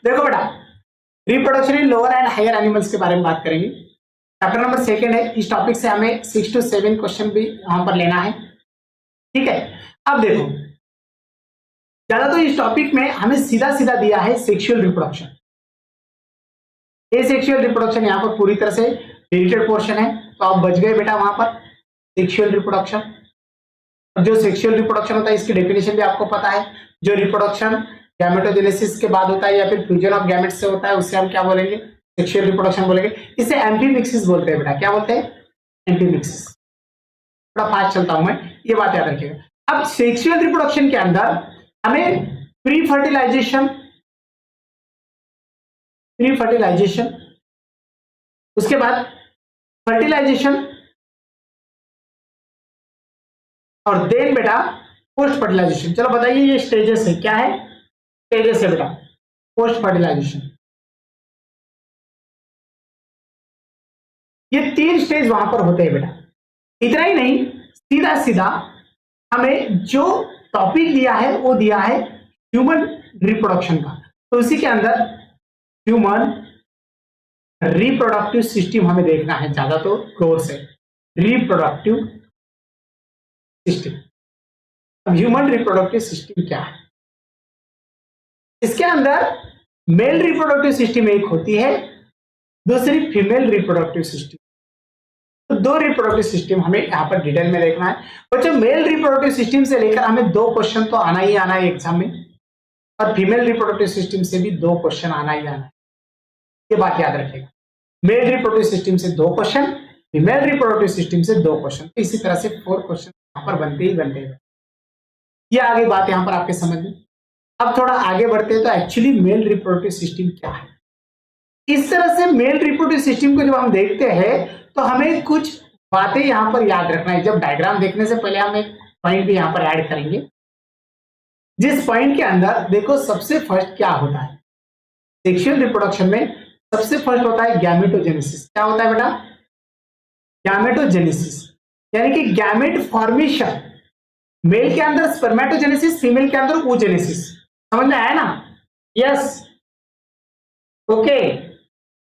देखो बेटा, reproduction in lower and higher animals के बारे में बात करेंगे। चैप्टर नंबर 2 है। इस टॉपिक से हमें 6 to 7 क्वेश्चन भी यहां पर लेना है, ठीक है। अब देखो, ज्यादा तो इस टॉपिक में हमें सीधा सीधा दिया है सेक्सुअल रिप्रोडक्शन। ये सेक्सुअल रिप्रोडक्शन यहाँ पर पूरी तरह से डिलीटेड पोर्शन है, तो आप बच गए बेटा वहां पर सेक्सुअल रिप्रोडक्शन। जो सेक्सुअल रिप्रोडक्शन होता है इसकी डेफिनेशन भी आपको पता है। जो रिप्रोडक्शन गैमेटोजेनेसिस के बाद होता है या फिर फ्यूजन ऑफ गैमेट्स से होता है, उससे हम क्या बोलेंगे? सेक्सुअल रिप्रोडक्शन बोलेंगे। इसे एम्फीमिक्सिस बोलते हैं बेटा। क्या बोलते हैं? एम्फीमिक्सिस। थोड़ा फास्ट चलता हूं मैं, ये बात याद रखिएगा। अब सेक्सुअल रिप्रोडक्शन के अंदर हमें प्री फर्टिलाइजेशन, उसके बाद फर्टिलाइजेशन और देन बेटा पोस्ट फर्टिलाइजेशन। चलो बताइए ये स्टेजेस है, क्या है? स्टेजेस है बेटा पोस्ट फर्टिलाइजेशन। ये 3 स्टेज वहां पर होते हैं बेटा। इतना ही नहीं, सीधा सीधा हमें जो टॉपिक दिया है वो दिया है ह्यूमन रिप्रोडक्शन का, तो उसी के अंदर ह्यूमन रिप्रोडक्टिव सिस्टम हमें देखना है ज्यादा, तो गौर से रिप्रोडक्टिव सिस्टम। अब ह्यूमन रिप्रोडक्टिव सिस्टम क्या है? इसके अंदर मेल रिप्रोडक्टिव सिस्टम एक होती है, दूसरी फीमेल रिप्रोडक्टिव सिस्टम। तो 2 रिप्रोडक्टिव सिस्टम हमें यहाँ पर डिटेल में देखना है। बच्चों, मेल रिप्रोडक्टिव सिस्टम से लेकर हमें 2 क्वेश्चन तो आना ही आना है एग्जाम में, और फीमेल रिप्रोडक्टिव सिस्टम से भी 2 क्वेश्चन आना ही आना है। ये बात याद रखिएगा। मेल रिप्रोडक्टिव सिस्टम से 2 क्वेश्चन, फीमेल रिप्रोडक्टिव सिस्टम से 2 क्वेश्चन। इसी तरह से 4 क्वेश्चन यहाँ पर बनते ही बनते हैं। ये आगे बात यहाँ पर आपके समझ में। अब थोड़ा आगे बढ़ते हैं तो एक्चुअली मेल रिप्रोडक्टिव सिस्टम क्या है। इस तरह से मेल रिप्रोडक्टिव सिस्टम को जब हम देखते हैं तो हमें कुछ बातें यहां पर याद रखना है। जब डायग्राम देखने से पहले हम एक पॉइंट भी यहां पर ऐड करेंगे, जिस पॉइंट के अंदर देखो सबसे फर्स्ट क्या होता है सेक्सुअल रिप्रोडक्शन में। सबसे फर्स्ट होता है गैमेटोजेनेसिस। क्या होता है बेटा? गैमेटोजेनेसिस, यानी कि गैमेट फॉर्मेशन। मेल के अंदर स्पर्मेटोजेनेसिस, फीमेल के अंदर oogenesis। समझ में आया ना? यस, ओके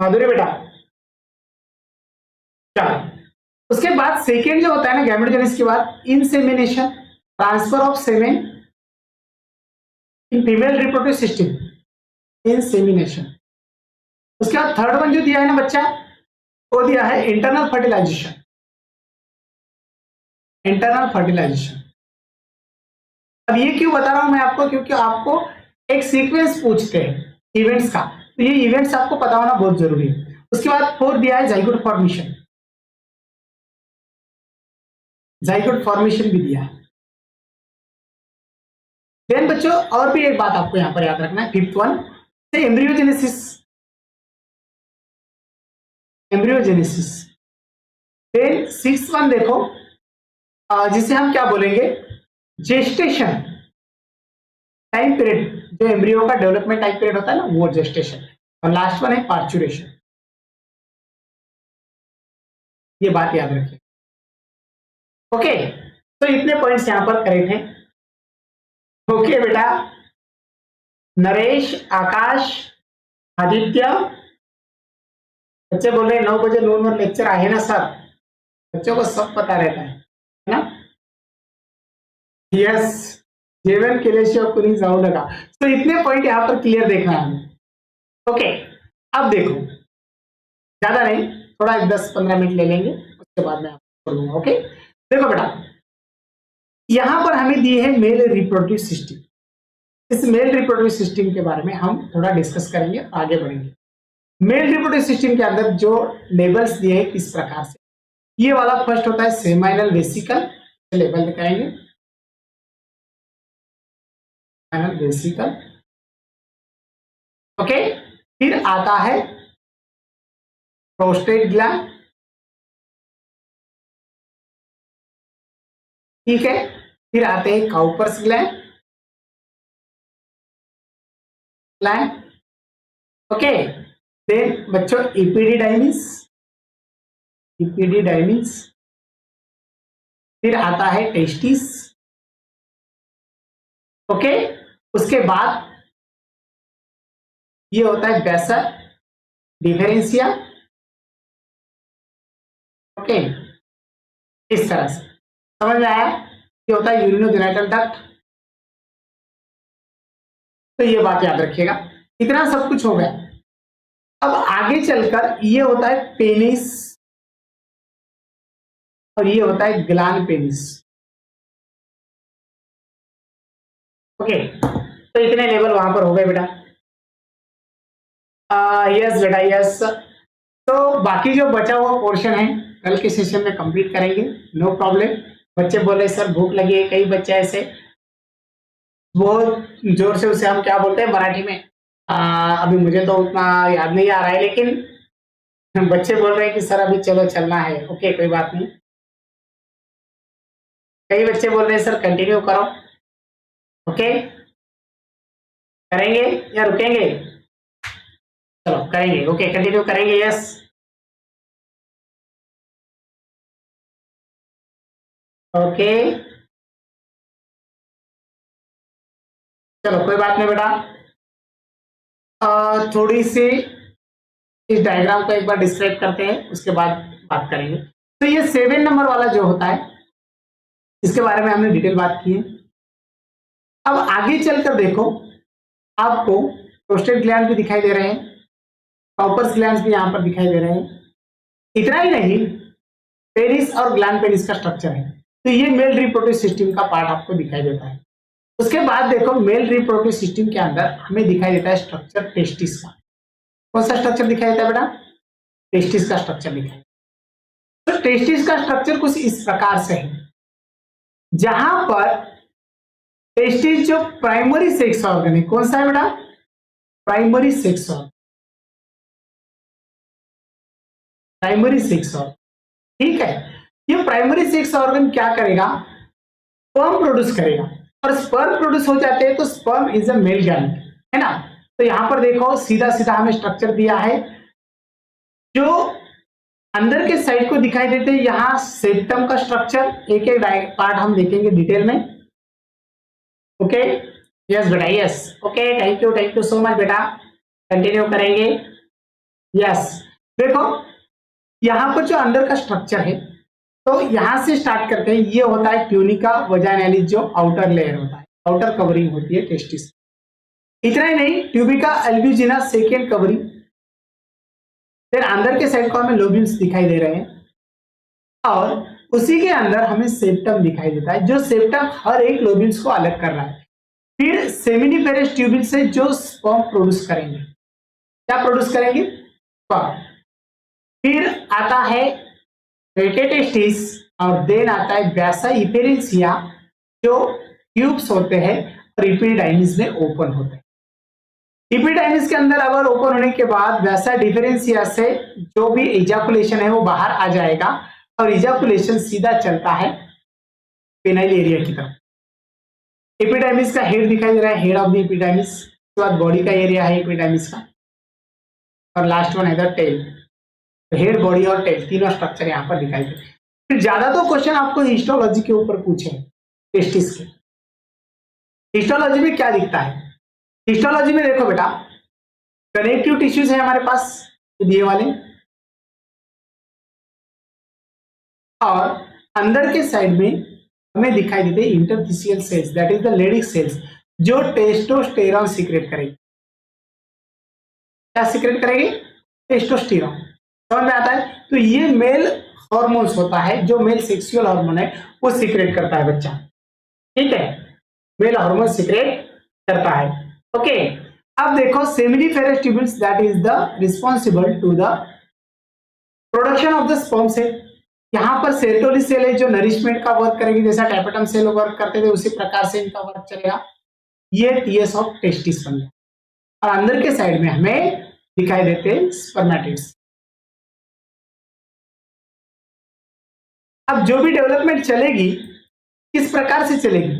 माधुरी बेटा। चलो, उसके बाद सेकेंड जो होता है ना गैमेटोजेनेसिस के बाद, insemination, transfer of semen in female reproductive system, insemination. उसके बाद थर्ड वन जो दिया है ना बच्चा, वो दिया है इंटरनल फर्टिलाइजेशन। Internal fertilisation. अब ये क्यों बता रहा हूं मैं आपको? क्योंकि आपको एक सीक्वेंस पूछते हैं इवेंट्स का, तो ये इवेंट्स आपको पता होना बहुत जरूरी है। उसके बाद फोर्थ दिया है जाइगोट फॉर्मेशन। जाइगोट फॉर्मेशन भी दिया है। देन बच्चों और भी एक बात आपको यहां पर याद रखना है, fifth one embryogenesis. Embryogenesis. Then sixth one देखो, जिसे हम क्या बोलेंगे, जेस्टेशन टाइम पीरियड। जो एम्ब्रियो का डेवलपमेंट टाइम पीरियड होता है ना, वो जेस्टेशन। और लास्ट वन है पार्चुरेशन। ये बात याद रखिए। ओके, तो इतने पॉइंट्स यहां पर करेक्ट हैं। ओके बेटा, नरेश, आकाश, आदित्य, बच्चे बोल रहे 9 बजे नून में लेक्चर आहे ना सर। बच्चों को सब पता रहता है ना? यस, जेवन केल्याशिवाय कुणी जाऊ नका। तो इतने पॉइंट यहां पर क्लियर देखना है हमें। ओके, अब देखो, ज्यादा नहीं, थोड़ा 10-15 मिनट ले लेंगे, उसके बाद मैं आपको करूंगा। ओके, देखो बेटा, यहां पर हमें दी है मेल रिप्रोडक्टिव सिस्टम। इस मेल रिप्रोडक्टिव सिस्टम के बारे में हम थोड़ा डिस्कस करेंगे, आगे बढ़ेंगे। मेल रिप्रोडक्टिव सिस्टम के अंदर जो लेबल्स दिए हैं किस प्रकार से, ये वाला फर्स्ट होता है सेमाइनल वेसिकल, लेबल दिखाएंगे वेसिकल। ओके, फिर आता है प्रोस्टेट ग्लैंड, ठीक है। फिर आते हैं काउपर्स ग्लैंड, ओके। देन बच्चों इपिडिडाइमिस, इपिडिडाइमिस। फिर आता है टेस्टिस, ओके। उसके बाद ये होता है वैसा डिफरेंशिया। ओके, इस तरह से समझ में आया। ये होता है यूरिनोजेनिटल डक्ट। तो ये बात याद रखिएगा, इतना सब कुछ हो गया। अब आगे चलकर ये होता है पेनिस और ये होता है ग्लान पेनिस। ओके, तो इतने लेवल वहां पर हो गए बेटा। यस बेटा यस। तो बाकी जो बचा हुआ पोर्शन है कल के सेशन में कंप्लीट करेंगे, नो प्रॉब्लम। बच्चे बोले सर भूख लगी है, कई बच्चे ऐसे बहुत जोर से, उसे हम क्या बोलते हैं मराठी में, अभी मुझे तो उतना याद नहीं आ रहा है, लेकिन बच्चे बोल रहे हैं कि सर अभी चलो चलना है। ओके, कोई बात नहीं। कई बच्चे बोल रहे हैं सर कंटिन्यू करो। ओके, करेंगे या रुकेंगे? चलो करेंगे। ओके, कंटिन्यू करेंगे। यस, ओके, चलो कोई बात नहीं बेटा। थोड़ी सी इस डायग्राम को एक बार डिस्क्राइब करते हैं, उसके बाद बात करेंगे। तो ये 7 नंबर वाला जो होता है, इसके बारे में हमने डिटेल बात की है। अब आगे चलकर देखो, आपको प्रोस्टेट ग्लैंड भी दिखाई दे रहे हैं, कॉपर्स ग्लैंड भी यहां पर दिखाई दे रहे हैं। इतना ही नहीं, पेनिस और ग्लैंड पेनिस का स्ट्रक्चर है। तो ये मेल रिप्रोडक्टिव सिस्टम का पार्ट आपको दिखाई देता है। उसके बाद देखो, मेल रिप्रोडक्टिव सिस्टम के अंदर हमें दिखाई देता है स्ट्रक्चर टेस्टिस का। कौन सा स्ट्रक्चर दिखाई देता है बेटा? टेस्टिस का स्ट्रक्चर दिखाई। तो टेस्टिस का स्ट्रक्चर कुछ इस प्रकार से है, जहां पर टेस्टिस जो प्राइमरी सेक्स ऑर्गन है, कौन सा है बेटा? Primary sex organ, primary sex organ. ठीक है, ये प्राइमरी सेक्स ऑर्गन क्या करेगा? स्पर्म प्रोड्यूस करेगा, और स्पर्म प्रोड्यूस हो जाते हैं तो sperm is a male gamete, है ना। तो यहां पर देखो सीधा सीधा हमें स्ट्रक्चर दिया है, जो अंदर के साइड को दिखाई देते हैं। यहां सेप्टम का स्ट्रक्चर एक एक पार्ट हम देखेंगे डिटेल में। ओके, यस बेटा yes. Okay, thank you so much बेटा, कंटिन्यू करेंगे। यस, देखो यहां पर जो अंदर का स्ट्रक्चर है, तो यहां से स्टार्ट करते हैं। ये होता है ट्यूनिका वजाइनालिस, जो आउटर लेयर होता है, आउटर कवरिंग होती है टेस्टिस। इतना ही नहीं, ट्यूबिका एल्ब्यूजिना सेकेंड कवरिंग। फिर अंदर के साइड को हमें लोब्यूल्स दिखाई दे रहे हैं, और उसी के अंदर हमें सेप्टम दिखाई देता है, जो सेप्टम हर एक लोब्यूल्स को अलग कर रहा है। फिर सेमिनिफेरस ट्यूबिल से जो स्पर्म प्रोड्यूस करेंगे, क्या प्रोड्यूस करेंगे? स्पर्म। फिर आता है टेस्टिस, और देन आता है वैसा इपेरेंसिया, जो ट्यूब्स होते हैं और इपिडाइमिस में ओपन होते हैं। इपिडाइमिस के अंदर अगर ओपन होने के बाद वैसा डिफरेंशिया से जो भी इजाकुलेशन है वो बाहर आ जाएगा, और इजाकुलेशन सीधा चलता है पेनाइल एरिया की तरफ। एपिडाइमिस का हेड दिखाई दे रहा है, हेड ऑफ द एपिडाइमिस। उसके बाद बॉडी का एरिया है एपिडाइमिस का, और लास्ट वन है द टेल। हेड, बॉडी और टेल तीनों स्ट्रक्चर यहाँ पर दिखाई दे। फिर ज्यादा तो क्वेश्चन आपको हिस्टोलॉजी के ऊपर पूछे, टेस्टिस के। हिस्टोलॉजी में क्या दिखता है? हिस्टोलॉजी में देखो बेटा, कनेक्टिव टिश्यूज है हमारे पास ये वाले, और अंदर के साइड में हमें दिखाई देते हैं interstitial cells, that is the Leydig cells, जो टेस्टोस्टेरॉन सीक्रेट करेगी। क्या सीक्रेट करेगी? टेस्टोस्टेरॉन। समझ में आता है? तो ये मेल हार्मोन्स होता है, जो मेल सेक्सुअल हार्मोन है वो सीक्रेट करता है बच्चा। ठीक है, मेल हार्मोन सीक्रेट करता है। ओके, अब देखो seminiferous tubules, that is the responsible to the production of the sperm cell. यहां पर सेरोटोनिन सेल है, जो नरिशमेंट का वर्क करेगी, जैसा टैपेटम सेल वर्क करते थे उसी प्रकार से इनका वर्क चलेगा। ये टीएस ऑफ टेस्टिस बन गया, और अंदर के साइड में हमें दिखाई देते हैं स्पर्मेटिड्स। अब जो भी डेवलपमेंट चलेगी किस प्रकार से चलेगी,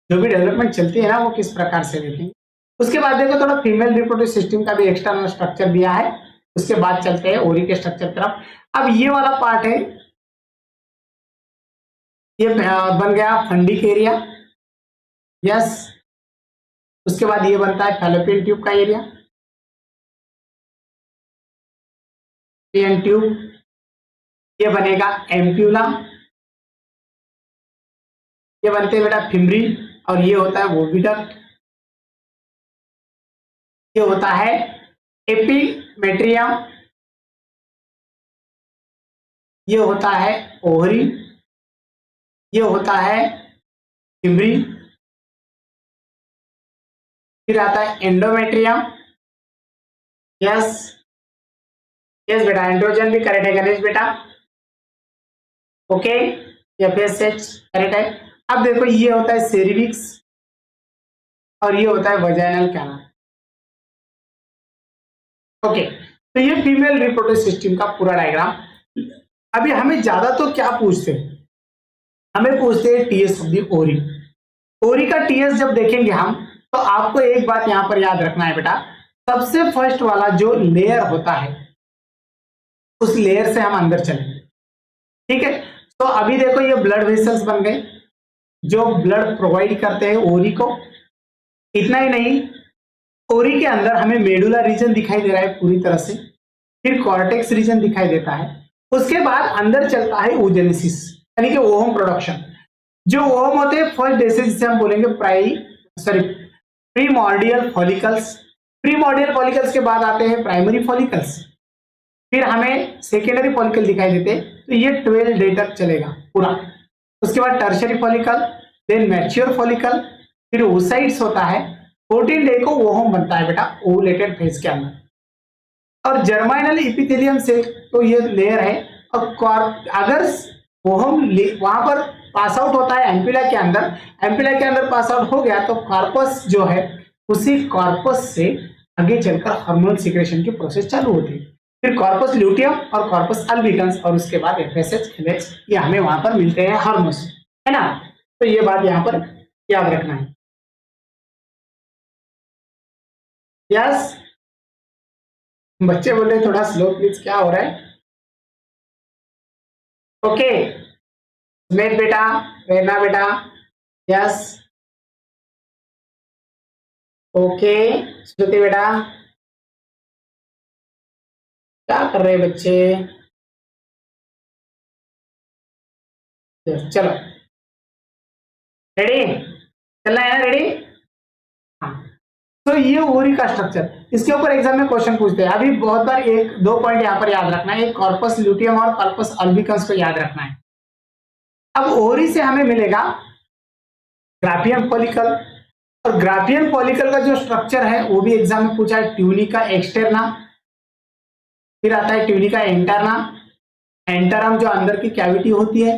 जो भी डेवलपमेंट चलती है ना वो किस प्रकार से देखेंगे। उसके बाद देखो थोड़ा फीमेल रिप्रोडक्टिव सिस्टम का भी एक्सटर्नल स्ट्रक्चर दिया है। उसके बाद चलते हैं ओरी के स्ट्रक्चर तरफ। अब ये वाला पार्ट है, ये बन गया फंडिक एरिया। यस, उसके बाद ये बनता है फैलोपियन ट्यूब का एरिया। फैलोपियन ट्यूब, ये बनेगा एम्प्यूला, ये बनते हैं बेटा फिमरी, और ये होता है वोविडक्ट, ये होता है एपिमेट्रियम, ये होता है ओवरी, ये होता है फिमरी, फिर आता है एंडोमेट्रियम। यस यस बेटा, एंड्रोजन भी करेक्ट है गणेश बेटा। ओके, FSH करेक्ट है। अब देखो ये होता है सेरिविक्स और ये होता है वजाइनल कैनाल। ओके, तो ये फीमेल रिप्रोडक्टिव सिस्टम का पूरा डायग्राम। अभी हमें ज्यादा तो क्या पूछते हैं, हमें पूछते हैं टीएस ऑफ द ओरी। ओरी का टीएस जब देखेंगे हम, तो आपको एक बात यहां पर याद रखना है बेटा, सबसे फर्स्ट वाला जो लेयर होता है उस लेयर से हम अंदर चलेंगे। ठीक है, तो अभी देखो ये ब्लड वेसल्स बन गए जो ब्लड प्रोवाइड करते हैं ओरी को। इतना ही नहीं, ओरी के अंदर हमें मेडुला रीजन दिखाई दे रहा है पूरी तरह से, फिर कॉर्टेक्स रीजन दिखाई देता है, उसके बाद अंदर चलता है oogenesis यानी कि ओहम प्रोडक्शन। जो ओहम होते हैं फर्स्ट डेसिस जिसे हम बोलेंगे प्रीमॉर्डियल फॉलिकल्स, प्रीमॉर्डियल फॉलिकल्स के बाद आते हैं प्राइमरी फॉलिकल्स, फिर हमें सेकेंडरी फॉलिकल दिखाई देते हैं, तो ये 12 डे तक चलेगा पूरा। उसके बाद tertiary follicle, then mature follicle, फिर oocytes होता है, 14 डे को ओहम बनता है बेटा ओवुलेटेड फेज के अंदर। और जर्माइनल इपिथेलियम से तो ये लेयर है, और अगर ओहम वहां पर पास आउट होता है एम्पुला के अंदर, एम्पुला के अंदर पास आउट हो गया तो कॉर्पस जो है, उसी कॉर्पस से आगे चलकर हार्मोनल सिक्रेशन की प्रोसेस चालू होती है, फिर कॉर्पस ल्यूटियम और कॉर्पस अल्बिकन्स, और उसके बाद FSH LH, ये हमें वहां पर मिलते हैं हार्मोन्स, है ना। तो ये बात यहां पर याद रखना है। यस, बच्चे बोल रहे थोड़ा स्लो प्लीज, क्या हो रहा है। ओके, सुमेध बेटा, प्रेरणा बेटा, यस ओके, श्रुति बेटा, क्या कर रहे हैं बच्चे। चलो रेडी, चलना है ना, रेडी। हाँ, तो ये ओरी का स्ट्रक्चर, इसके ऊपर एग्जाम में क्वेश्चन पूछते हैं। अभी बहुत बार एक दो पॉइंट यहाँ पर याद रखना है, एक कॉर्पस ल्यूटियम और कॉर्पस अल्बिकन्स को याद रखना है। अब ओरी से हमें मिलेगा ग्राफियन फॉलिकल, और ग्राफियन फॉलिकल का जो स्ट्रक्चर है वो भी एग्जाम में पूछा है, ट्यूनिका एक्सटर्ना, फिर आता है ट्यूनिका इंटरना, एंटरम जो अंदर की कैविटी होती है,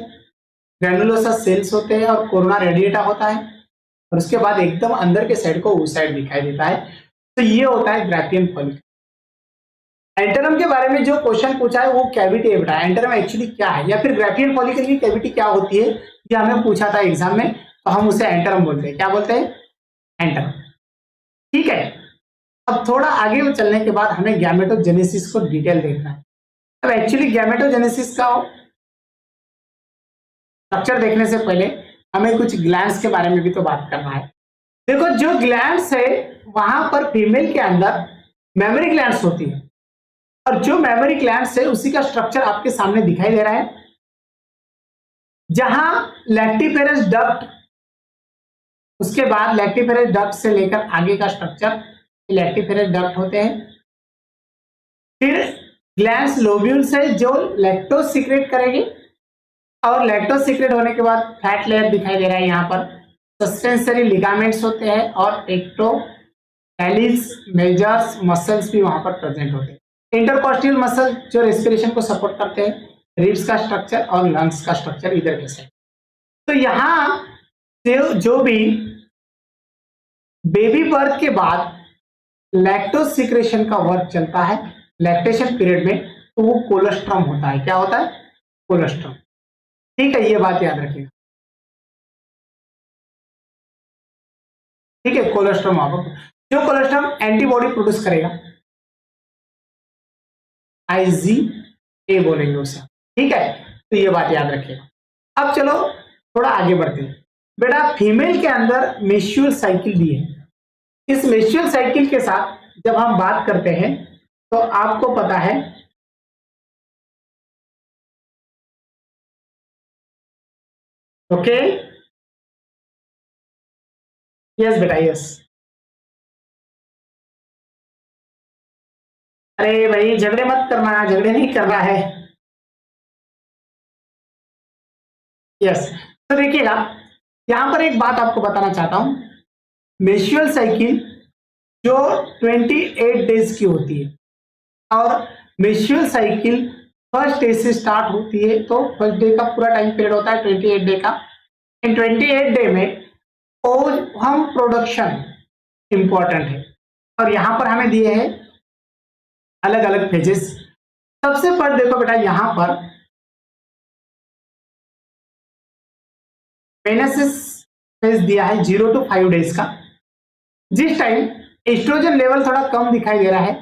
ग्रैनुलोसा सेल्स होते हैं, और कोरोना रेडिएटा होता है, और उसके बाद एकदम अंदर के साइड को oocyte दिखाई देता है। तो ये होता है ग्राफियन फॉलिकल। एंटरम के बारे में जो क्वेश्चन पूछा है वो कैविटी है बेटा, एंटरम एक्चुअली क्या है, या फिर ग्राफियन फॉलिकल की कैविटी क्या होती है, ये हमें पूछा था एग्जाम में, तो हम उसे एंटरम बोलते हैं। क्या बोलते हैं? एंटरम। ठीक है, अब थोड़ा आगे चलने के बाद हमें गैमेटोजेनेसिस को डिटेल देखना है। अब एक्चुअली गैमेटोजेनेसिस का स्ट्रक्चर देखने से पहले हमें कुछ ग्लैंड्स के बारे में भी तो बात करना है। देखो, जो ग्लैंड्स है वहां पर फीमेल के अंदर मेमोरी ग्लैंड्स होती है, और जो मेमोरी ग्लैंड्स है उसी का स्ट्रक्चर आपके सामने दिखाई दे रहा है, जहां लैक्टिफेरस डक्ट, उसके बाद लैक्टिफेरस डक्ट से लेकर आगे का स्ट्रक्चर लैक्टिफेरस डक्ट होते हैं। फिर ग्लैंड्स लोब्यूल्स है जो लैक्टोज सीक्रेट करेंगे, और लैक्टोज सीक्रेट होने के बाद फैट लेयर दिखाई दे रहा है यहाँ पर, सस्पेंसरी लिगामेंट्स होते हैं, और टेक्टोपैलिस मेजर्स मसल्स भी वहां पर प्रेजेंट होते हैं। इंटरकॉस्टियल मसल जो रेस्पिरेशन को सपोर्ट करते हैं, रिब्स का स्ट्रक्चर और लंग्स का स्ट्रक्चर इधर के साइड। तो यहाँ जो भी बेबी बर्थ के बाद लैक्टोज सीक्रेशन का वर्क चलता है लैक्टेशन पीरियड में, तो वो कोलोस्ट्रम होता है। क्या होता है? कोलोस्ट्रम। ठीक है, ये बात याद रखिएगा। ठीक है, कोलोस्ट्रम आपको, जो कोलोस्ट्रम एंटीबॉडी प्रोड्यूस करेगा, IgA बोलेंगे उसे। ठीक है, तो ये बात याद रखिएगा। अब चलो थोड़ा आगे बढ़ते हैं। बेटा, फीमेल के अंदर मेंस्ट्रुअल साइकिल भी है। इस मेंस्ट्रुअल साइकिल के साथ जब हम बात करते हैं तो आपको पता है ओके, यस बेटा यस। अरे भाई झगड़े मत करना, झगड़े नहीं करना है। यस, तो देखिएगा यहां पर एक बात आपको बताना चाहता हूं। मेंस्ट्रुअल साइकिल जो 28 डेज की होती है और मेंस्ट्रुअल साइकिल फर्स्ट डे से स्टार्ट होती है, तो फर्स्ट डे का पूरा टाइम पीरियड होता है 28 डे का। इन 28 डे में हम प्रोडक्शन इंपॉर्टेंट है और यहां पर हमें दिए हैं अलग अलग फेजेस। सबसे पहले देखो बेटा यहां पर पेनेसिस फेज दिया है 0 to 5 डेज का, जिस टाइम एस्ट्रोजन लेवल थोड़ा कम दिखाई दे रहा है,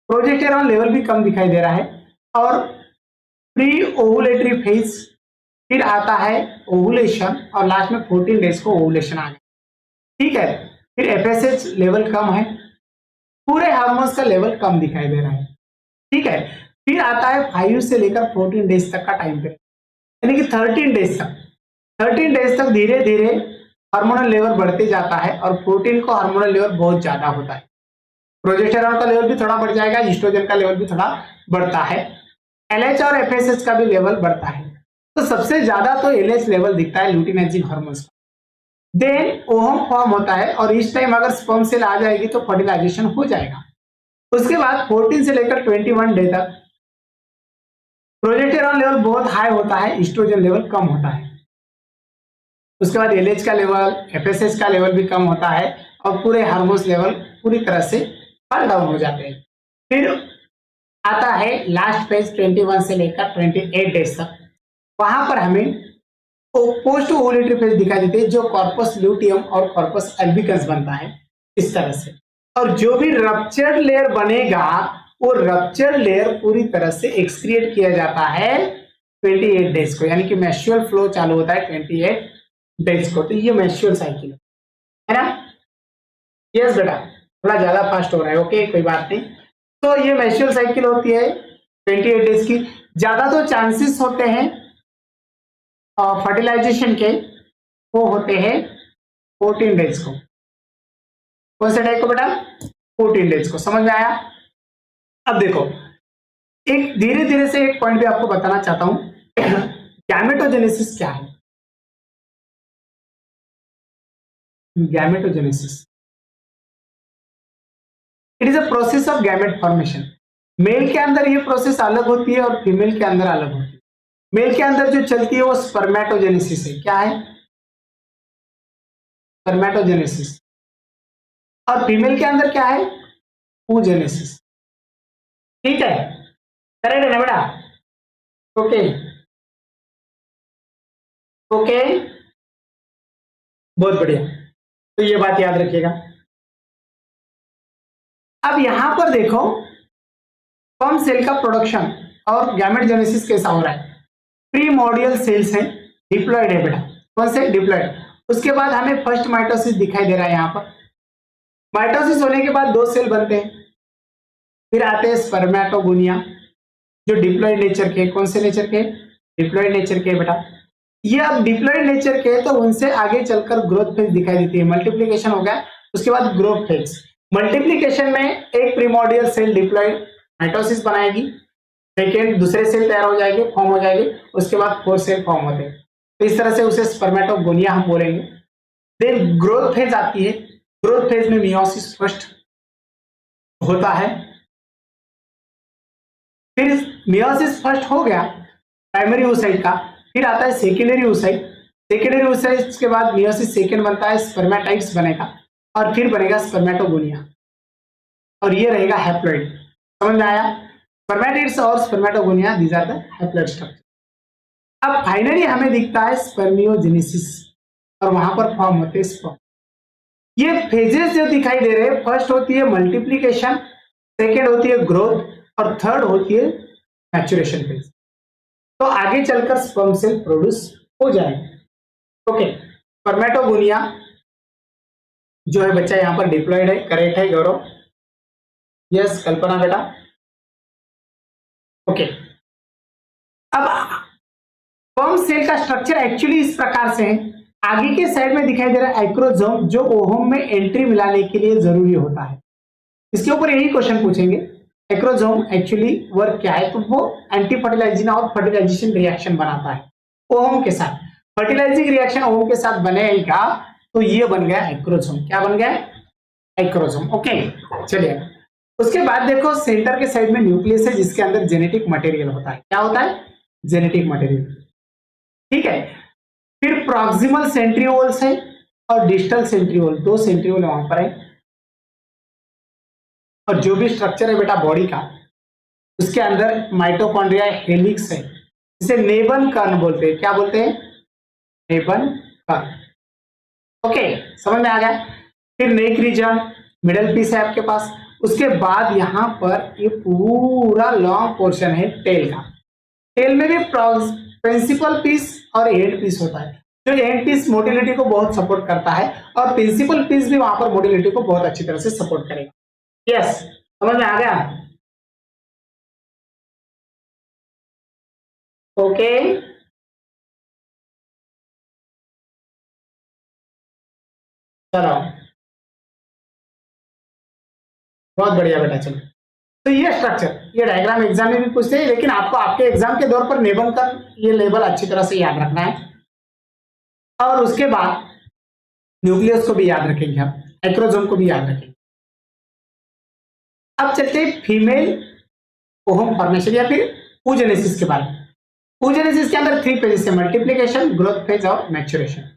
प्रोजेस्टेरॉन लेवल भी कम दिखाई दे रहा है और प्री ओवुलेटरी फेज, फिर आता है ओवुलेशन और लास्ट में 14 डेज को ओवुलेशन आ गया। ठीक है, फिर एफएसएच लेवल कम है, पूरे हार्मोन्स का लेवल कम दिखाई दे रहा है। ठीक है, फिर आता है 5 से लेकर 14 डेज तक का टाइम पीरियड, यानी कि 13 डेज तक। 13 डेज तक धीरे धीरे हार्मोनल लेवल बढ़ते जाता है और 14 को हार्मोनल लेवल बहुत ज्यादा होता है। प्रोजेस्टेरॉन का लेवल भी थोड़ा बढ़ जाएगा, एस्ट्रोजन का लेवल भी थोड़ा बढ़ता है, एलएच और एफएसएच का भी लेवल बढ़ता है। तो सबसे ज्यादा तो एलएच लेवल दिखता है लुटिनाइजिंग हार्मोन्स का। देन ओहम फॉर्म होता है और इस टाइम अगर स्पर्म सेल आ जाएगी तो फर्टिलाइजेशन हो जाएगा। उसके बाद 14 से लेकर 21 डे तक प्रोजेस्टेरॉन लेवल बहुत हाई होता है, एस्ट्रोजन लेवल कम होता है। उसके बाद एलएच का लेवल, एफएसएच का लेवल भी कम होता है और पूरे हार्मोन्स लेवल पूरी तरह से फॉल डाउन हो जाते हैं। फिर आता है लास्ट फेज 21 से लेकर 28 डेज तक, वहां पर हमें पोस्ट ओवुलेटरी फेज दिखाई देते हैं, जो कॉर्पस ल्यूटियम और कॉर्पस एल्बिकस बनता है इस तरह से। और जो भी रप्चर्ड लेयर बनेगा वो रप्चर्ड लेयर पूरी तरह से एक्सक्रिएट किया जाता है 28 डेज को, यानी कि मेंस्ट्रुअल फ्लो चालू होता है 28 डेज को। तो ये मेंस्ट्रुअल साइकिल है ना। यस बेटा, थोड़ा ज्यादा फास्ट हो रहा है, ओके कोई बात नहीं। तो ये मेंस्ट्रुअल साइकिल होती है 28 डेज की। ज्यादा तो चांसेस होते हैं फर्टिलाइजेशन के, वो होते हैं 14 डेज को। कौन से डेज को बेटा? 14 डेज को। समझ में आया? अब देखो एक धीरे धीरे से एक पॉइंट भी आपको बताना चाहता हूं। गैमेटोजेनेसिस क्या है? Gametogenesis it is a process of gamete formation. Male के अंदर ये प्रोसेस अलग होती है और फीमेल के अंदर अलग होती है। मेल के अंदर जो चलती है वो स्पर्मेटोजेनेसिस है। क्या है? स्पर्मेटोजेनेसिस। और फीमेल के अंदर क्या है? oogenesis। ठीक है, करेक्ट है ना बेटा? ओके ओके, बहुत बढ़िया। तो ये बात याद रखिएगा। अब यहां पर देखो स्पर्म सेल का प्रोडक्शन और गैमेटोजेनेसिस कैसा हो रहा है। प्रीमोर्डियल सेल्स हैं, डिप्लॉयड है बेटा। कौन से? डिप्लॉयड। उसके बाद हमें फर्स्ट माइटोसिस दिखाई दे रहा है। यहां पर माइटोसिस होने के बाद 2 सेल बनते हैं, फिर आते हैं स्पर्मेटोगोनिया जो डिप्लॉयड नेचर के। कौन से नेचर के? डिप्लॉयड नेचर के बेटा। ये अब डिप्लॉयड नेचर के तो उनसे आगे चलकर ग्रोथ फेज दिखाई देती है। मल्टीप्लिकेशन हो गया, उसके बाद ग्रोथ फेज। मल्टीप्लिकेशन में एक प्रीमोर्डियल सेल डिप्लॉयड माइटोसिस बनाएगी, सेकेंड दूसरे सेल तैयार हो जाएंगे, फॉर्म हो जाएंगे, उसके बाद 4 सेल फॉर्म होते हैं। तो इस तरह से उसे स्पर्मेटोगोनिया हम बोलेंगे। देन ग्रोथ फेज आती है। ग्रोथ फेज में मियोसिस फर्स्ट होता है। फिर मियोसिस फर्स्ट हो गया प्राइमरी oocyte का, फिर आता है सेकेंडरी oocyte। सेकेंडरी oocyte के बाद मियोसिस सेकेंड बनता है, स्पर्मेटाइट्स बनेगा और फिर बनेगा स्पर्मेटोगोनिया और ये रहेगा हैप्लॉइड। समझ में आया? स्पर्मेटाइट्स और spermatogonia these are the haploid structure. अब फाइनली हमें दिखता है स्पर्मियोजेनेसिस और वहां पर फॉर्म होते हैं स्पर्म। ये फेजेस जो दिखाई दे रहे हैं, फर्स्ट होती है मल्टीप्लिकेशन, सेकेंड होती है ग्रोथ और थर्ड होती है मैच्योरेशन फेज। तो आगे चलकर स्पर्म सेल प्रोड्यूस हो जाएगा। ओके, स्पर्मेटोगोनिया जो है बच्चा यहां पर डिप्लॉयड है। करेक्ट है गौरव? यस कल्पना बेटा? ओके, अब स्पर्म सेल का स्ट्रक्चर एक्चुअली इस प्रकार से है। आगे के साइड में दिखाई दे रहा है एक्रोसोम, जो ओवम में एंट्री मिलाने के लिए जरूरी होता है। इसके ऊपर यही क्वेश्चन पूछेंगे, एक्रोसोम एक्चुअली वर्क क्या है, तो वो एंटी फर्टिलाइजिंग और फर्टिलाइजेशन रिएक्शन बनाता है ओवम के साथ। फर्टिलाइजिंग रिएक्शन ओवम के साथ बनेगा तो ये बन गया एक्रोसोम। क्या बन गया? एक्रोसोम। ओके, चलिए उसके बाद देखो सेंटर के साइड में न्यूक्लियस है, जिसके अंदर जेनेटिक मटेरियल होता है। क्या होता है? Genetic material. ठीक है, फिर प्रॉक्सिमल सेंट्रियोल्स है और डिस्टल सेंट्रियोल, दो सेंट्रियोल वहां पर है। और जो भी स्ट्रक्चर है बेटा बॉडी का, उसके अंदर माइटोकॉन्ड्रिया हेलिक्स है, जिसे नेबन कर्न बोलते हैं। क्या बोलते हैं? नेबन कर्न। ओके, समझ में आ गया। फिर नेक रीजन, मिडल पीस है आपके पास। उसके बाद यहां पर ये पूरा लॉन्ग पोर्शन है टेल का। टेल में भी प्रिंसिपल पीस और एंड पीस होता है। जो एंड पीस मोटिलिटी को बहुत सपोर्ट करता है और प्रिंसिपल पीस भी वहां पर मोटिलिटी को बहुत अच्छी तरह से सपोर्ट करेगा। यस, समझ में आ गया? ओके, चलो बहुत बढ़िया बेटा। चलो, तो ये स्ट्रक्चर, ये डायग्राम एग्जाम में भी पूछते हैं, लेकिन आपको आपके एग्जाम के दौर पर नेबल का ये लेवल अच्छी तरह से याद रखना है। और उसके बाद न्यूक्लियस को भी याद रखेंगे हम, एक्रोसोम को भी याद रखेंगे। अब चलते हैं फीमेल ओवम फॉर्मेशन या फिर oogenesis के बारे में। oogenesis के अंदर 3 फेजेस है, मल्टीप्लिकेशन, ग्रोथ फेज और मैच्योरेशन।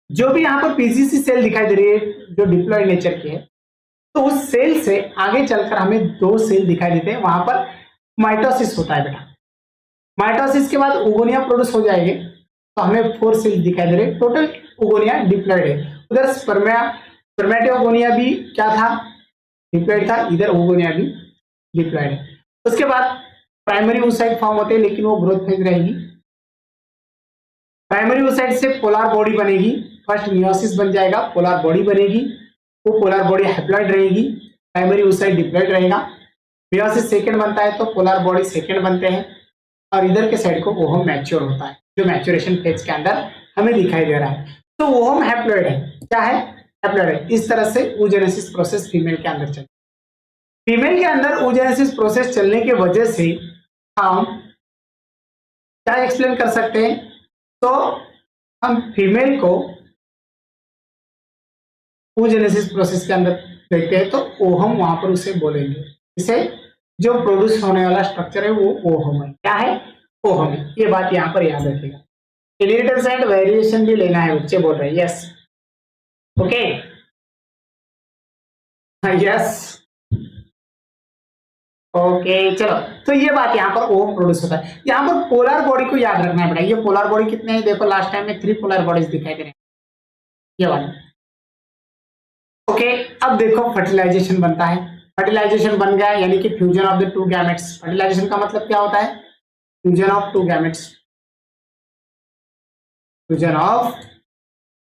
जो भी यहाँ पर पीजीसी सेल दिखाई दे रही है जो डिप्लॉयड नेचर की है, तो उस सेल से आगे चलकर हमें 2 सेल दिखाई देते हैं। वहां पर माइटोसिस होता है बेटा। माइटोसिस के बाद ओगोनिया प्रोड्यूस हो जाएंगे, तो हमें 4 सेल दिखाई दे रहे हैं। टोटल ओगोनिया डिप्लॉयड है। उधर स्पर्मेटोगोनिया भी क्या था? डिप्लॉयड था। इधर ओगोनिया भी डिप्लॉयड है। उसके बाद प्राइमरी oocyte फॉर्म होते हैं, लेकिन वो ग्रोथ फेज रहेगी। प्राइमरी oocyte से पोलर बॉडी बनेगी। फर्स्ट मियोसिस बन जाएगा, पोलर बॉडी बनेगी। वो पोलर बॉडी हैप्लॉइड रहेगी, प्राइमरी oocyte डिप्लॉयड रहेगा। मियोसिस सेकंड बनता है तो पोलर बॉडी सेकंड बनते हैं। और इधर के साइड को ओवम मैच्योर होता है, जो मैच्योरेशन फेज के अंदर हमें दिखाई दे रहा है। तो ओवम हैप्लॉइड है। क्या है? हैप्लॉइड है। इस तरह से oogenesis प्रोसेस फीमेल के अंदर चलती है। फीमेल के अंदर oogenesis प्रोसेस चलने की वजह से हम क्या एक्सप्लेन कर सकते हैं? तो हम फीमेल को oogenesis प्रोसेस के अंदर देखते हैं तो ओवम वहां पर उसे बोलेंगे। इसे जो प्रोड्यूस होने वाला स्ट्रक्चर है वो ओवम है। क्या है? ओवम है। ये बात यहाँ पर याद रखिएगा। इनहेरिटेंस एंड वेरिएशन भी लेना है, बच्चे बोल रहे हैं। Yes, okay, yes, okay. चलो, तो ये बात यहाँ पर ओवम प्रोड्यूस होता है। यहाँ पर पोलर बॉडी को याद रखना है बेटा। ये पोलर बॉडी कितने हैं? देखो लास्ट टाइम में 3 पोलर बॉडीज दिखाई दे रहे हैं, ये वाले। ओके, अब देखो फर्टिलाइजेशन बनता है। फर्टिलाइजेशन बन गया यानी कि fusion of the 2 gametes. Fertilization का मतलब क्या होता है? Fusion of 2 gametes. Fusion of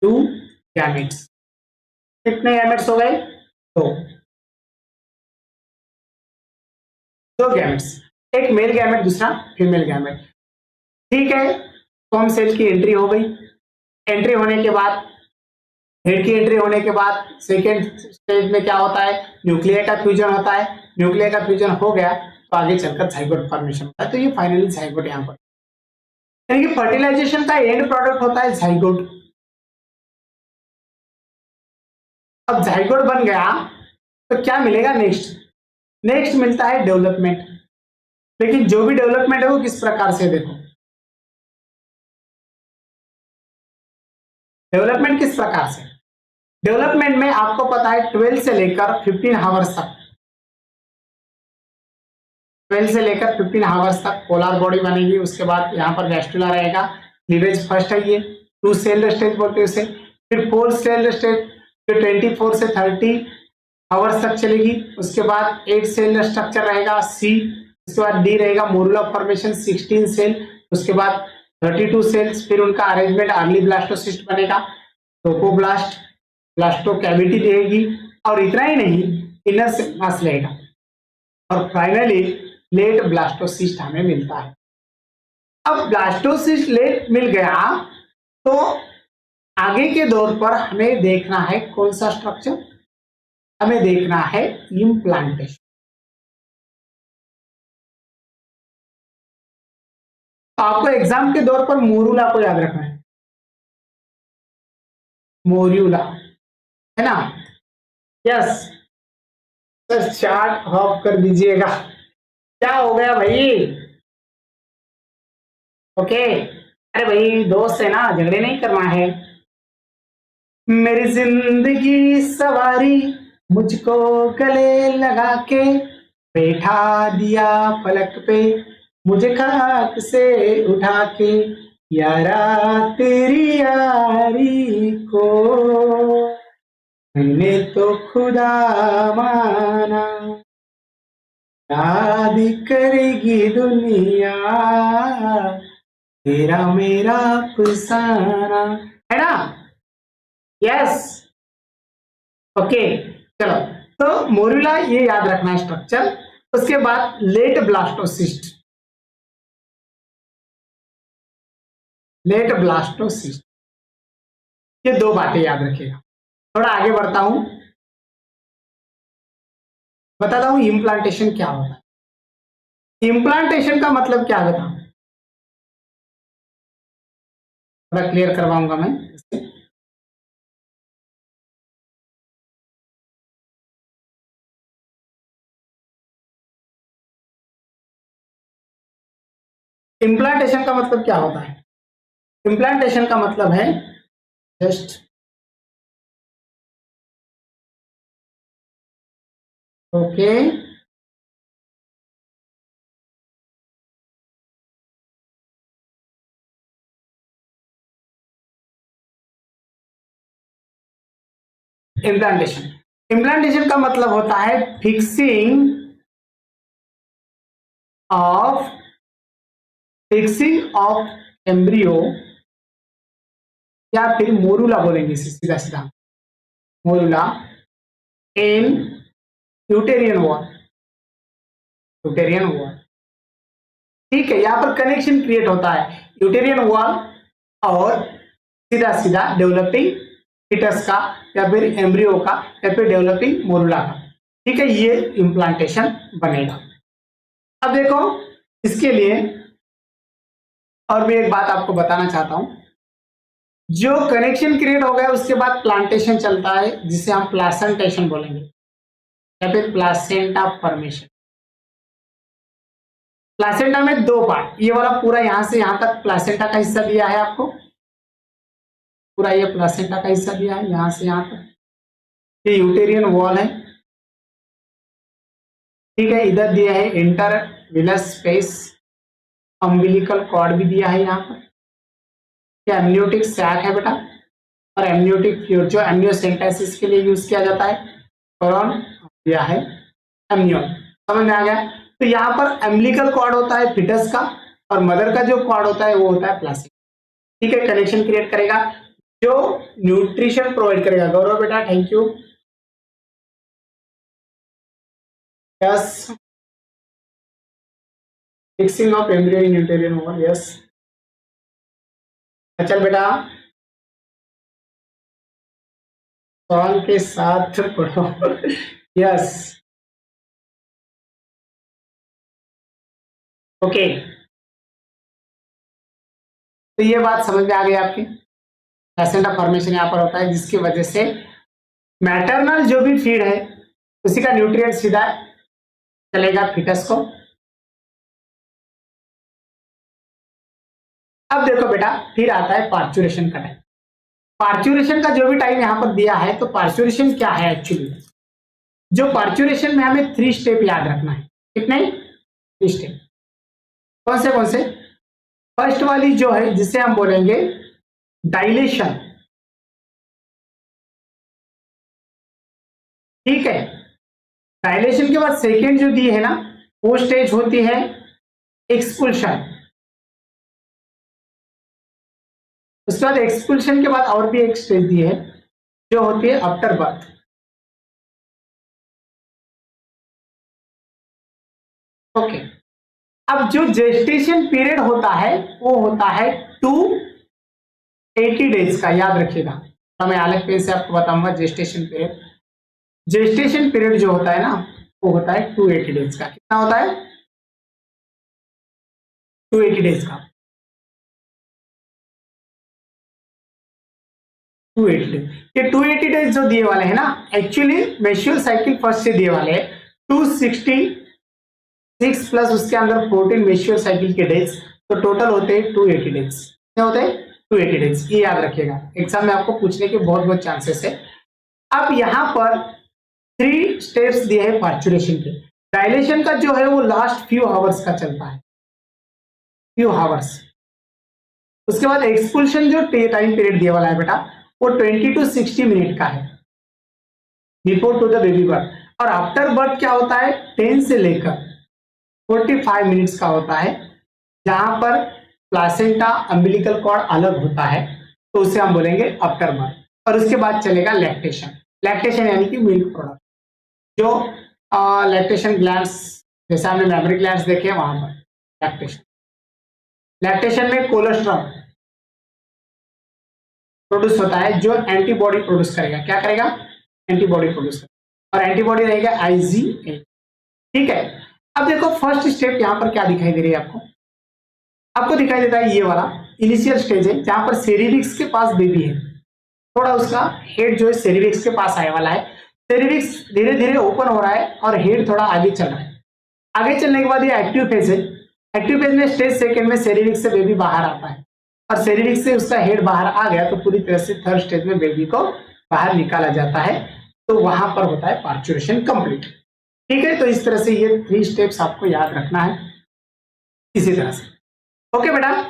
2 gametes. कितने गैमेट्स हो गए? 2 गैमेट्स, एक मेल गैमेट दूसरा फीमेल गैमेट। ठीक है, स्पर्म सेल की एंट्री हो गई। एंट्री होने के बाद, हेड की एंट्री होने के बाद सेकेंड स्टेज में क्या होता है? न्यूक्लियर का फ्यूजन होता है। न्यूक्लियर का फ्यूजन हो गया तो आगे चलकर जाइगोट फॉर्मेशन होता है। तो ये फाइनली जाइगोट यहाँ पर, यानी कि फर्टिलाइजेशन का एंड प्रोडक्ट होता है जाइगोट। अब जाइगोट बन गया तो क्या मिलेगा नेक्स्ट? नेक्स्ट मिलता है डेवलपमेंट। लेकिन जो भी डेवलपमेंट है वो किस प्रकार से? देखो डेवलपमेंट किस प्रकार से? डेवलपमेंट में आपको पता है 12 से लेकर 15 आवर्स तक, 12 से लेकर 15 आवर्स तक पोलर बॉडी बनेगी। उसके बाद यहाँ पर गैस्ट्रुला रहेगा। क्लीवेज फर्स्ट है, ये 2 सेल स्टेज बोलते हैं उसे। फिर 4 सेल स्टेज जो 24 से 30 आवर्स तक चलेगी। उसके बाद 8 सेल स्ट्रक्चर रहेगा, सी। उसके बाद डी रहेगा, मोडुला फॉर्मेशन 16 सेल। उसके बाद 32 सेल्स। फिर उनका अरेंजमेंट अर्ली ब्लास्टोसिस्ट बनेगा, ट्रोपोब्लास्ट, ब्लास्टो कैविटी रहेगी। और इतना ही नहीं, इनर सेल मास रहेगा। और फाइनली लेट ब्लास्टोसिस्ट हमें मिलता है। अब ब्लास्टोसिस्ट लेट मिल गया तो आगे के दौर पर हमें देखना है कौन सा स्ट्रक्चर, हमें देखना है इम्प्लांटेशन। तो आपको एग्जाम के दौर पर मोरूला को याद रखना है, मोरूला, है ना? यस सर, चार्ट ऑफ कर दीजिएगा। क्या हो गया भाई? ओके, अरे भाई दोस्त है ना, झगड़े नहीं करना है। मेरी जिंदगी सवारी मुझको गले लगा के बैठा दिया पलक पे, मुझे खाक से उठा के, यारा तेरी यारी को मैंने तो खुदा माना, याद करेगी दुनिया तेरा मेरा अफसाना, है ना? यस ओके, चलो। तो मोरूला ये याद रखना है स्ट्रक्चर। उसके बाद लेट ब्लास्टोसिस्ट, लेट ब्लास्टोसिस्ट, ये दो बातें याद रखिएगा। थोड़ा आगे बढ़ता हूं, बताता हूं इम्प्लांटेशन क्या होता है। इम्प्लांटेशन का मतलब क्या होता है, थोड़ा क्लियर करवाऊंगा मैं। इम्प्लांटेशन का मतलब क्या होता है? इम्प्लांटेशन का मतलब है जस्ट ओके, इम्प्लांटेशन, इम्प्लांटेशन का मतलब होता है fixing of, fixing of embryo, या फिर मोरूला बोलेंगे सीधा सीधा, मोरूला इन यूटेरियन वॉल, यूटेरियन वॉल। ठीक है, यहां पर कनेक्शन क्रिएट होता है यूटेरियन वॉल और सीधा सीधा डेवलपिंग फिटस का, या फिर एम्ब्रियो का, या फिर डेवलपिंग मोरूला का। ठीक है, ये इम्प्लांटेशन बनेगा। अब देखो, इसके लिए और भी एक बात आपको बताना चाहता हूं। जो कनेक्शन क्रिएट हो गया उसके बाद प्लांटेशन चलता है, जिसे हम प्लासेंटेशन बोलेंगे, या फिर प्लासेंटा फॉर्मेशन। प्लासेंटा में दो पार्ट, ये वाला पूरा यहां से यहां तक प्लासेंटा का हिस्सा दिया है आपको, पूरा ये प्लासेंटा का हिस्सा दिया है यहां से यहां तक। ये यूटेरियन वॉल है, ठीक है। इधर दिया है intervillous space, umbilical cord भी दिया है यहाँ पर। क्या एमनियोटिक सैक है बेटा, और एमनियोटिक फ्लूइड जो एमनियोसेंटेसिस के लिए यूज किया जाता है, कोरोन दिया है एमनियोन। समझ में आ गया? तो यहाँ पर एम्बिलिकल कॉर्ड होता है फिटस का, और मदर का जो कॉर्ड होता है वो होता है प्लास्टिक। ठीक है, कनेक्शन क्रिएट करेगा जो न्यूट्रिशन प्रोवाइड करेगा। गौरव बेटा thank you. Yes, fixing of embryo in uterine wall, yes. चल बेटा सवाल के साथ पढ़ो। यस ओके, तो ये बात समझ में आ गई आपकी। प्लेसेंटा फॉर्मेशन यहाँ पर होता है, जिसकी वजह से मैटरनल जो भी फीड है उसी का न्यूट्रिएंट सीधा चलेगा फिटस को। अब देखो बेटा, फिर आता है पार्चुरेशन का टाइम। पार्चुरेशन का जो भी टाइम यहाँ पर दिया है, तो पार्चुरेशन क्या है एक्चुअली? जो पार्चुरेशन में हमें 3 स्टेप याद रखना है। कितने? 3 स्टेप। कौन से? फर्स्ट वाली जो है जिसे हम बोलेंगे डाइलेशन, ठीक है। डायलेशन के बाद सेकेंड जो दी है ना, वो स्टेज होती है एक्सपुल्शन। उसके बाद एक्सपुल्शन के बाद और भी एक स्टेज दी है जो होती है आफ्टर बर्थ। ओके, अब जो जेस्टेशन पीरियड होता है वो होता है 280 डेज का, याद रखिएगा। तो मैं अलग पेज से आपको बताऊंगा जेस्टेशन पीरियड। जेस्टेशन पीरियड जो होता है ना वो होता है 280 डेज का। कितना होता है? 280 डेज का। 280 डेज, ये 280 डेज जो दिए वाले हैं ना, एक्चुअली मेंस्ट्रुअल साइकिल फर्स्ट से दिए वाले हैं 266 प्लस उसके अंदर 14 मेंस्ट्रुअल साइकिल के डेज, तो टोटल होते हैं 280 डेज। क्या होते हैं? 280 डेज। ये याद रखिएगा, एग्जाम में आपको पूछने के बहुत बहुत चांसेस है। अब यहाँ पर 3 स्टेप्स दिए हैं पार्चुरेशन के। डायलेशन का जो है वो लास्ट फ्यू आवर्स का चलता है, फ्यू आवर्स। उसके बाद एक्सपुल्शन जो टाइम पीरियड दिया वाला है बेटा वो 20 to 60 मिनट का है, before to the baby birth. और आफ्टर बर्थ क्या होता है? 10 से लेकर 45 मिनट्स का होता है, जहां पर प्लासेंटा अम्बिलिकल कॉर्ड अलग होता है, तो उसे हम बोलेंगे आफ्टर बर्थ। और उसके बाद चलेगा लैक्टेशन। लैक्टेशन यानी कि मिल्क प्रोडक्ट, जो लैक्टेशन ग्लैंड्स, जैसे हमने मेमरी ग्लैंड्स देखे वहां पर लैक्टेशन। लैक्टेशन में कोलेस्ट्रॉल प्रोड्यूस होता है जो एंटीबॉडी प्रोड्यूस करेगा। क्या करेगा? एंटीबॉडी प्रोड्यूस करेगा, और एंटीबॉडी रहेगा IgA। ठीक है। अब देखो फर्स्ट स्टेप यहाँ पर क्या दिखाई दे रही है आपको? आपको दिखाई देता है ये वाला इनिशियल स्टेज है, जहां पर सेरिविक्स के पास बेबी है, थोड़ा उसका हेड जो है सेरिविक्स के पास आने वाला है। सेरिविक्स धीरे धीरे ओपन हो रहा है और हेड थोड़ा आगे चल रहा है। आगे चलने के बाद ये एक्टिव फेज है। एक्टिव फेज में स्टेज सेकंड में सेरिविक्स से बेबी बाहर आता है, और सेरिविक्स से उसका हेड बाहर आ गया तो पूरी तरह से थर्ड स्टेज में बेबी को बाहर निकाला जाता है, तो वहां पर होता है पार्चुरेशन कंप्लीट। ठीक है, तो इस तरह से ये 3 स्टेप्स आपको याद रखना है इसी तरह से। ओके बेटा,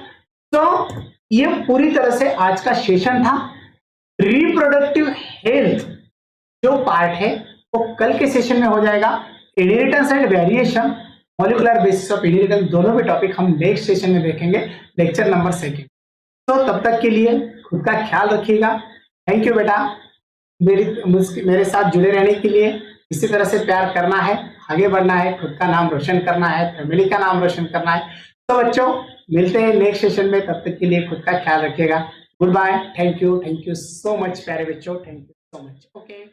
तो ये पूरी तरह से आज का सेशन था। रिप्रोडक्टिव हेल्थ जो पार्ट है वो कल के सेशन में हो जाएगा। Inheritance and variation, molecular basis of inheritance, दोनों भी टॉपिक हम नेक्स्ट सेशन में देखेंगे, लेक्चर नंबर 2। तो तब तक के लिए खुद का ख्याल रखिएगा। थैंक यू बेटा, मेरे साथ जुड़े रहने के लिए। इसी तरह से प्यार करना है, आगे बढ़ना है, खुद का नाम रोशन करना है, फैमिली का नाम रोशन करना है। तो बच्चों मिलते हैं नेक्स्ट सेशन में, तब तक के लिए खुद का ख्याल रखिएगा। Goodbye, thank you so much प्यारे बच्चों, thank you so much. Okay.